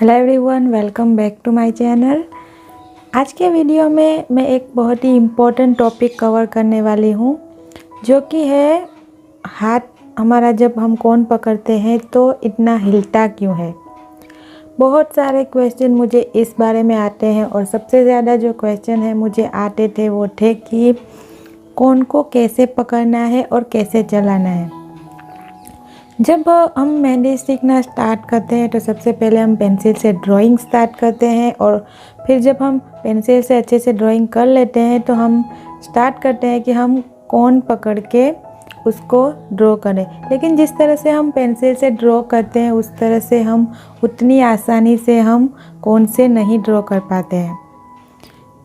Hello everyone, welcome back to my channel. आज के video में मैं एक बहुत ही इम्पोर्टेंट टॉपिक कवर करने वाली हूँ, जो कि है हाथ हमारा जब हम कोन पकड़ते हैं तो इतना हिलता क्यों है। बहुत सारे क्वेश्चन मुझे इस बारे में आते हैं और सबसे ज़्यादा जो क्वेश्चन है मुझे आते थे वो थे कि कोन को कैसे पकड़ना है और कैसे चलाना है। जब हम मेहंदी सीखना स्टार्ट करते हैं तो सबसे पहले हम पेंसिल से ड्राइंग स्टार्ट करते हैं और फिर जब हम पेंसिल से अच्छे से ड्राइंग कर लेते हैं तो हम स्टार्ट करते हैं कि हम कोन पकड़ के उसको ड्रॉ करें। लेकिन जिस तरह से हम पेंसिल से ड्रॉ करते हैं उस तरह से हम उतनी आसानी से हम कोन से नहीं ड्रॉ कर पाते हैं।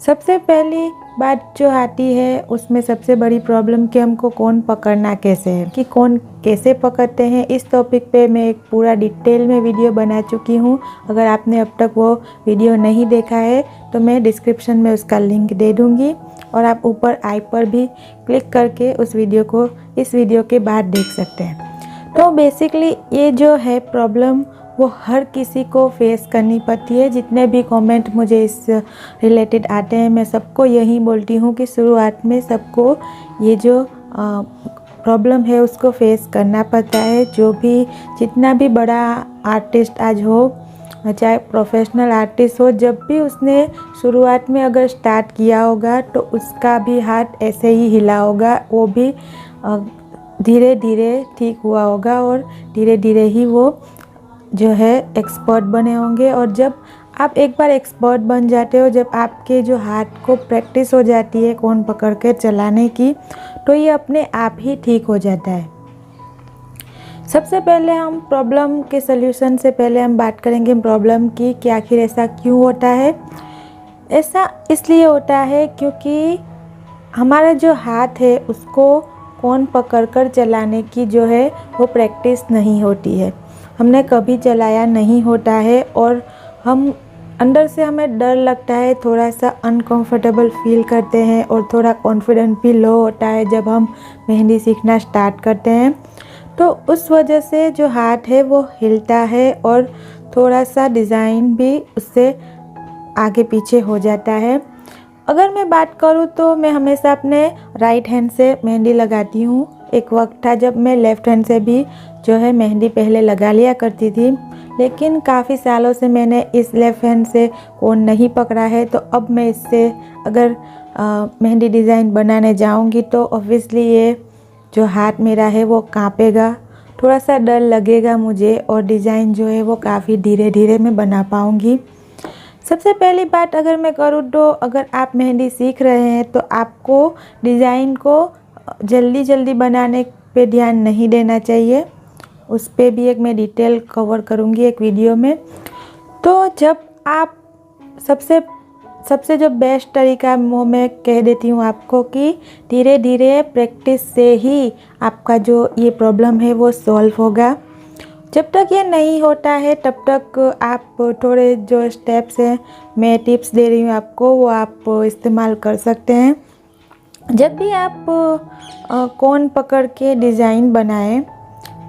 सबसे पहली बात जो आती है उसमें सबसे बड़ी प्रॉब्लम कि हमको कोन पकड़ना कैसे है, कि कोन कैसे पकड़ते हैं। इस टॉपिक पे मैं एक पूरा डिटेल में वीडियो बना चुकी हूँ। अगर आपने अब तक वो वीडियो नहीं देखा है तो मैं डिस्क्रिप्शन में उसका लिंक दे दूँगी और आप ऊपर आई पर भी क्लिक करके उस वीडियो को इस वीडियो के बाद देख सकते हैं। तो बेसिकली ये जो है प्रॉब्लम वो हर किसी को फेस करनी पड़ती है। जितने भी कमेंट मुझे इस रिलेटेड आते हैं मैं सबको यही बोलती हूँ कि शुरुआत में सबको ये जो प्रॉब्लम है उसको फेस करना पड़ता है। जो भी जितना भी बड़ा आर्टिस्ट आज हो, चाहे प्रोफेशनल आर्टिस्ट हो, जब भी उसने शुरुआत में अगर स्टार्ट किया होगा तो उसका भी हाथ ऐसे ही हिला होगा, वो भी धीरे धीरे ठीक हुआ होगा और धीरे धीरे ही वो जो है एक्सपर्ट बने होंगे। और जब आप एक बार एक्सपर्ट बन जाते हो, जब आपके जो हाथ को प्रैक्टिस हो जाती है कोन पकड़ के चलाने की, तो ये अपने आप ही ठीक हो जाता है। सबसे पहले हम प्रॉब्लम के सल्यूशन से पहले हम बात करेंगे प्रॉब्लम की कि आखिर ऐसा क्यों होता है। ऐसा इसलिए होता है क्योंकि हमारा जो हाथ है उसको कोन पकड़कर चलाने की जो है वो प्रैक्टिस नहीं होती है, हमने कभी चलाया नहीं होता है और हम अंदर से हमें डर लगता है, थोड़ा सा अनकंफर्टेबल फील करते हैं और थोड़ा कॉन्फिडेंस भी लो होता है जब हम मेहंदी सीखना स्टार्ट करते हैं। तो उस वजह से जो हाथ है वो हिलता है और थोड़ा सा डिज़ाइन भी उससे आगे पीछे हो जाता है। अगर मैं बात करूँ तो मैं हमेशा अपने राइट हैंड से मेहंदी लगाती हूँ। एक वक्त था जब मैं लेफ़्ट हैंड से भी जो है मेहंदी पहले लगा लिया करती थी, लेकिन काफ़ी सालों से मैंने इस लेफ़्ट हैंड से कोन नहीं पकड़ा है। तो अब मैं इससे अगर मेहंदी डिज़ाइन बनाने जाऊंगी तो ऑब्वियसली ये जो हाथ मेरा है वो कांपेगा, थोड़ा सा डर लगेगा मुझे और डिज़ाइन जो है वो काफ़ी धीरे धीरे मैं बना पाऊँगी। सबसे पहली बात अगर मैं करूँ तो अगर आप मेहंदी सीख रहे हैं तो आपको डिज़ाइन को जल्दी जल्दी बनाने पे ध्यान नहीं देना चाहिए। उस पे भी एक मैं डिटेल कवर करूँगी एक वीडियो में। तो जब आप सबसे जो बेस्ट तरीका वो मैं कह देती हूँ आपको कि धीरे धीरे प्रैक्टिस से ही आपका जो ये प्रॉब्लम है वो सॉल्व होगा। जब तक ये नहीं होता है तब तक आप थोड़े जो स्टेप्स हैं मैं टिप्स दे रही हूँ आपको वो आप इस्तेमाल कर सकते हैं। जब भी आप कोन पकड़ के डिज़ाइन बनाएं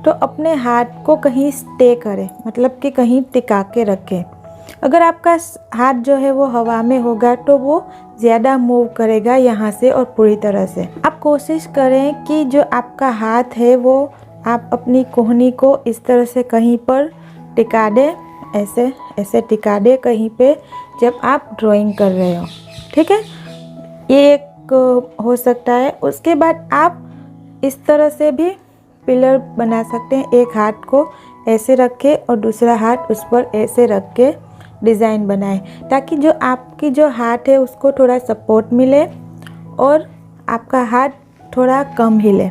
तो अपने हाथ को कहीं स्टे करें, मतलब कि कहीं टिका के रखें। अगर आपका हाथ जो है वो हवा में होगा तो वो ज़्यादा मूव करेगा यहाँ से और पूरी तरह से। आप कोशिश करें कि जो आपका हाथ है वो आप अपनी कोहनी को इस तरह से कहीं पर टिका दें, ऐसे ऐसे टिका दें कहीं पे जब आप ड्राइंग कर रहे हो, ठीक है। ये एक हो सकता है। उसके बाद आप इस तरह से भी पिलर बना सकते हैं, एक हाथ को ऐसे रखें और दूसरा हाथ उस पर ऐसे रख के डिज़ाइन बनाएं, ताकि जो आपकी जो हाथ है उसको थोड़ा सपोर्ट मिले और आपका हाथ थोड़ा कम हिले।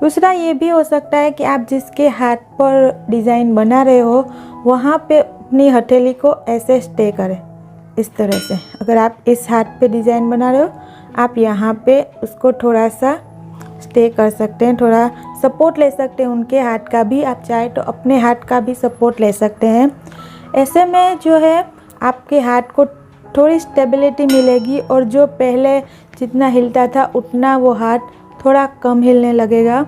दूसरा ये भी हो सकता है कि आप जिसके हाथ पर डिज़ाइन बना रहे हो वहाँ पे अपनी हथेली को ऐसे स्टे करें, इस तरह से। अगर आप इस हाथ पे डिज़ाइन बना रहे हो आप यहाँ पे उसको थोड़ा सा स्टे कर सकते हैं, थोड़ा सपोर्ट ले सकते हैं उनके हाथ का भी। आप चाहे तो अपने हाथ का भी सपोर्ट ले सकते हैं। ऐसे में जो है आपके हाथ को थोड़ी स्टेबिलिटी मिलेगी और जो पहले जितना हिलता था उतना वो हाथ थोड़ा कम हिलने लगेगा।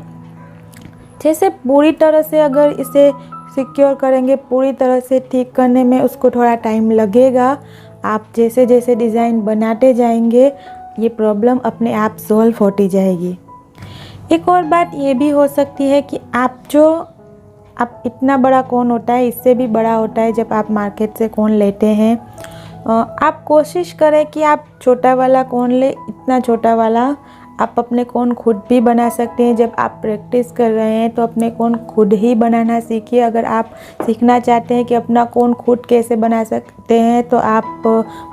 जैसे पूरी तरह से अगर इसे सिक्योर करेंगे, पूरी तरह से ठीक करने में उसको थोड़ा टाइम लगेगा। आप जैसे जैसे डिज़ाइन बनाते जाएंगे ये प्रॉब्लम अपने आप सॉल्व होती जाएगी। एक और बात ये भी हो सकती है कि आप इतना बड़ा कोन होता है, इससे भी बड़ा होता है जब आप मार्केट से कोन लेते हैं। आप कोशिश करें कि आप छोटा वाला कोन ले, इतना छोटा वाला। आप अपने कोन खुद भी बना सकते हैं। जब आप प्रैक्टिस कर रहे हैं तो अपने कोन खुद ही बनाना सीखिए। अगर आप सीखना चाहते हैं कि अपना कोन खुद कैसे बना सकते हैं तो आप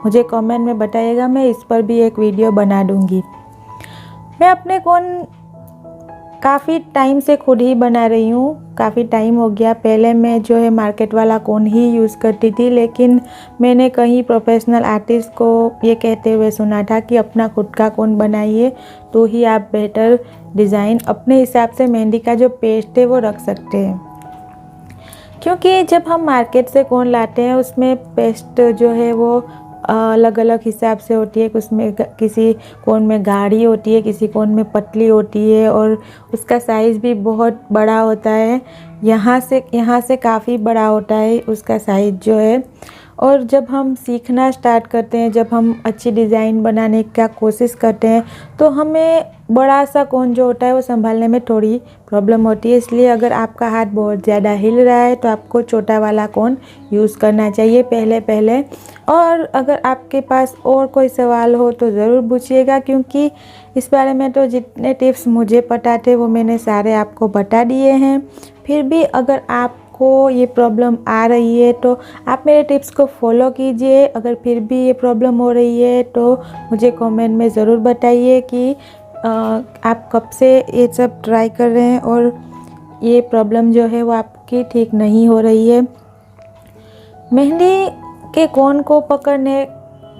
मुझे कमेंट में बताइएगा, मैं इस पर भी एक वीडियो बना दूँगी। मैं अपने कोन काफ़ी टाइम से खुद ही बना रही हूँ, काफ़ी टाइम हो गया। पहले मैं जो है मार्केट वाला कोन ही यूज़ करती थी, लेकिन मैंने कहीं प्रोफेशनल आर्टिस्ट को ये कहते हुए सुना था कि अपना खुद का कोन बनाइए तो ही आप बेटर डिज़ाइन अपने हिसाब से मेहंदी का जो पेस्ट है वो रख सकते हैं। क्योंकि जब हम मार्केट से कोन लाते हैं उसमें पेस्ट जो है वो अलग अलग हिसाब से होती है। उसमें किसी कोन में गाढ़ी होती है, किसी कोन में पतली होती है और उसका साइज़ भी बहुत बड़ा होता है। यहाँ से काफ़ी बड़ा होता है उसका साइज़ जो है। और जब हम सीखना स्टार्ट करते हैं, जब हम अच्छी डिज़ाइन बनाने का कोशिश करते हैं तो हमें बड़ा सा कोन जो होता है वो संभालने में थोड़ी प्रॉब्लम होती है। इसलिए अगर आपका हाथ बहुत ज़्यादा हिल रहा है तो आपको छोटा वाला कोन यूज़ करना चाहिए पहले। और अगर आपके पास और कोई सवाल हो तो ज़रूर पूछिएगा, क्योंकि इस बारे में तो जितने टिप्स मुझे पता थे वो मैंने सारे आपको बता दिए हैं। फिर भी अगर आपको ये प्रॉब्लम आ रही है तो आप मेरे टिप्स को फॉलो कीजिए। अगर फिर भी ये प्रॉब्लम हो रही है तो मुझे कमेंट में ज़रूर बताइए कि आप कब से ये सब ट्राई कर रहे हैं और ये प्रॉब्लम जो है वो आपकी ठीक नहीं हो रही है। मेहंदी के कोन को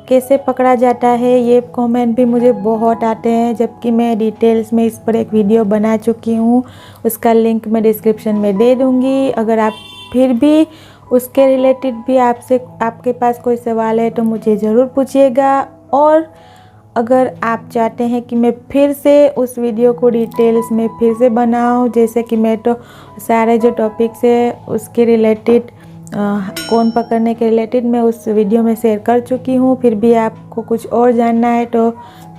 कैसे पकड़ा जाता है ये कमेंट भी मुझे बहुत आते हैं, जबकि मैं डिटेल्स में इस पर एक वीडियो बना चुकी हूँ। उसका लिंक मैं डिस्क्रिप्शन में दे दूँगी। अगर आप फिर भी उसके रिलेटेड भी आपके पास कोई सवाल है तो मुझे ज़रूर पूछिएगा। और अगर आप चाहते हैं कि मैं फिर से उस वीडियो को डिटेल्स में फिर से बनाऊँ, जैसे कि मैं तो सारे जो टॉपिक्स है उसके रिलेटेड कोन पकड़ने के रिलेटेड मैं उस वीडियो में शेयर कर चुकी हूँ, फिर भी आपको कुछ और जानना है तो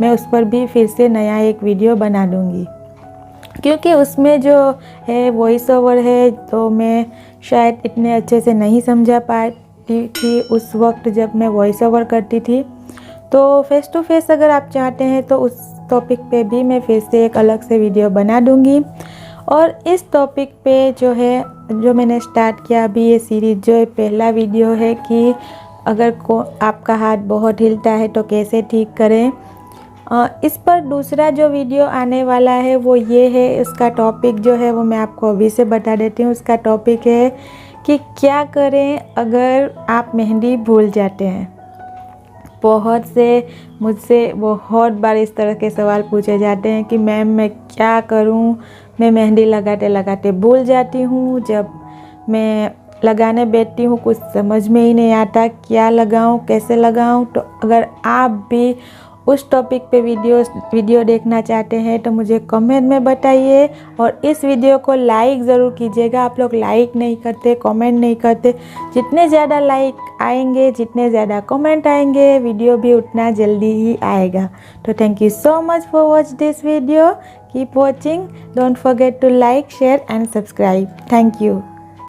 मैं उस पर भी फिर से नया एक वीडियो बना दूँगी। क्योंकि उसमें जो है वॉइस ओवर है तो मैं शायद इतने अच्छे से नहीं समझा पाती थी उस वक्त जब मैं वॉइस ओवर करती थी। तो फेस टू फेस अगर आप चाहते हैं तो उस टॉपिक पे भी मैं फिर से एक अलग से वीडियो बना दूँगी। और इस टॉपिक पे जो मैंने स्टार्ट किया अभी ये सीरीज़ जो है पहला वीडियो है कि अगर आपका हाथ बहुत हिलता है तो कैसे ठीक करें। इस पर दूसरा जो वीडियो आने वाला है वो ये है, उसका टॉपिक जो है वो मैं आपको अभी से बता देती हूँ। उसका टॉपिक है कि क्या करें अगर आप मेहंदी भूल जाते हैं। बहुत से मुझसे बहुत बार इस तरह के सवाल पूछे जाते हैं कि मैम मैं क्या करूं, मैं मेहंदी लगाते लगाते भूल जाती हूं, जब मैं लगाने बैठती हूं कुछ समझ में ही नहीं आता क्या लगाऊं कैसे लगाऊं। तो अगर आप भी उस टॉपिक पे वीडियो देखना चाहते हैं तो मुझे कमेंट में बताइए और इस वीडियो को लाइक ज़रूर कीजिएगा। आप लोग लाइक नहीं करते, कमेंट नहीं करते। जितने ज़्यादा लाइक आएंगे, जितने ज़्यादा कमेंट आएंगे, वीडियो भी उतना जल्दी ही आएगा। तो thank you so much for watch this video. Keep watching, don't forget to like, share and subscribe. Thank you.